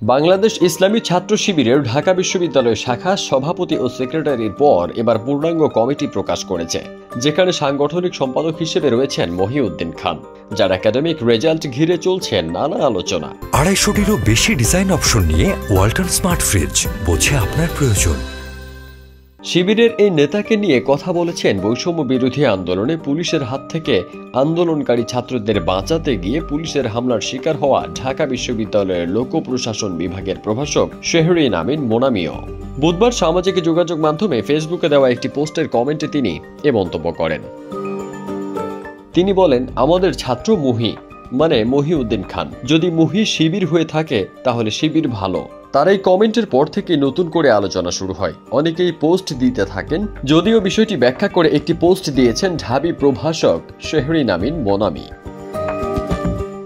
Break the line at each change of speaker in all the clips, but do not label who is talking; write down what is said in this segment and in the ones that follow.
বাংলাদেশ ইসলামী ছাত্র শিবিরের ঢাকা বিশ্ববিদ্যালয় শাখা সভাপতি ও সেক্রেটারির পর এবার পূর্ণাঙ্গ কমিটি প্রকাশ করেছে, যেখানে সাংগঠনিক সম্পাদক হিসেবে রয়েছেন মহিউদ্দিন খান, যার একাডেমিক রেজাল্ট ঘিরে চলছে নানা আলোচনা।
250-টিরও বেশি ডিজাইন অপশন নিয়ে ওয়ালটন স্মার্ট ফ্রিজ, বোঝে আপনার প্রয়োজন।
শিবিরের এই নেতাকে নিয়ে কথা বলেছেন বৈষম্য বিরোধী আন্দোলনে পুলিশের হাত থেকে আন্দোলনকারী ছাত্রদের বাঁচাতে গিয়ে পুলিশের হামলার শিকার হওয়া ঢাকা বিশ্ববিদ্যালয়ের লোক প্রশাসন বিভাগের প্রভাষক শেহরিন আমিন মোনামিও। বুধবার সামাজিক যোগাযোগ মাধ্যমে ফেসবুকে দেওয়া একটি পোস্টের কমেন্টে তিনি এ মন্তব্য করেন। তিনি বলেন, আমাদের ছাত্র মহিউদ্দিন খান, যদি মুহি শিবির হয়ে থাকে তাহলে শিবির ভালো। তার এই কমেন্টের পর থেকে নতুন করে আলোচনা শুরু হয়। অনেকেই পোস্ট দিতে থাকেন, যদিও বিষয়টি ব্যাখ্যা করে একটি পোস্ট দিয়েছেন ঢাবি প্রভাষক শেহরিন আমিন মোনামি।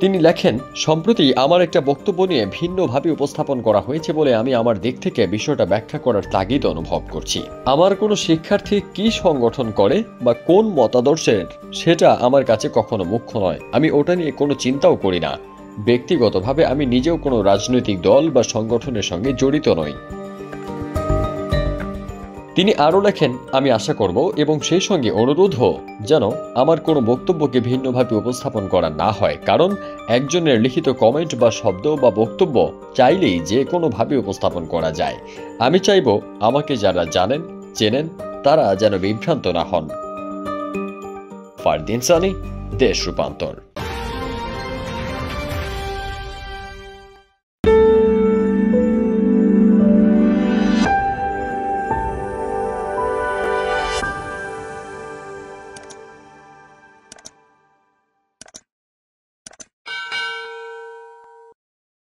তিনি লেখেন, সম্প্রতি আমার একটা বক্তব্য নিয়ে ভিন্নভাবে উপস্থাপন করা হয়েছে বলে আমি আমার দিক থেকে বিষয়টা ব্যাখ্যা করার তাগিদ অনুভব করছি। আমার কোনো শিক্ষার্থী কি সংগঠন করে বা কোন মতাদর্শের, সেটা আমার কাছে কখনো মুখ্য নয়। আমি ওটা নিয়ে কোনো চিন্তাও করি না। ব্যক্তিগতভাবে আমি নিজেও কোনো রাজনৈতিক দল বা সংগঠনের সঙ্গে জড়িত নই। তিনি আরও লেখেন, আমি আশা করব এবং সেই সঙ্গে অনুরোধও যেন আমার কোনো বক্তব্যকে ভিন্নভাবে উপস্থাপন করা না হয়, কারণ একজনের লিখিত কমেন্ট বা শব্দ বা বক্তব্য চাইলেই যে কোনোভাবে উপস্থাপন করা যায়। আমি চাইব আমাকে যারা জানেন চেনেন তারা যেন বিভ্রান্ত না হন। ফারদিন সানি, দেশ রূপান্তর।